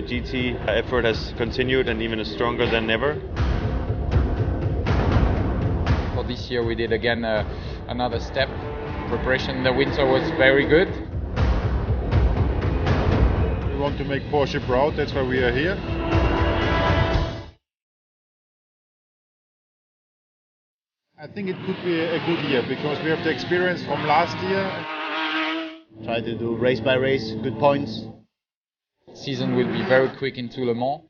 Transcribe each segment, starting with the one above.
GT effort has continued and even is stronger than ever. For this year we did again another step. Preparation in the winter was very good. We want to make Porsche proud, that's why we are here. I think it could be a good year because we have the experience from last year. Try to do race by race, good points. Season will be very quick into Le Mans.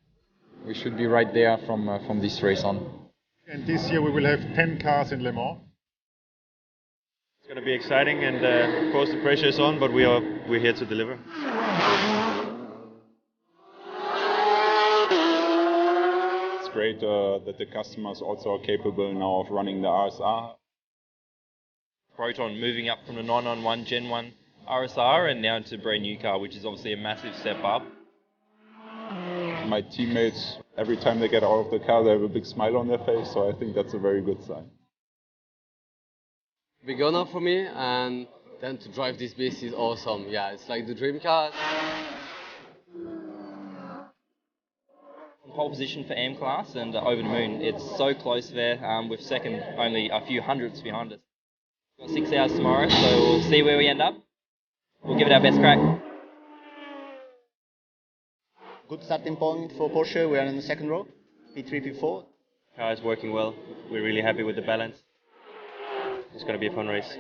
We should be right there from this race on. And this year we will have 10 cars in Le Mans. It's going to be exciting, and of course the pressure is on, but we're here to deliver. It's great that the customers also are capable now of running the RSR. Proton moving up from the 991 Gen 1 RSR and now into a brand new car, which is obviously a massive step up. My teammates, every time they get out of the car, they have a big smile on their face, so I think that's a very good sign. Big honor for me, and then to drive this beast is awesome. Yeah, it's like the dream car. Pole position for AM class and over the moon. It's so close there, with second only a few hundredths behind us. Got 6 hours tomorrow, so we'll see where we end up. We'll give it our best crack. Good starting point for Porsche, we are in the second row, P3, P4. Car is working well, we're really happy with the balance. It's going to be a fun race.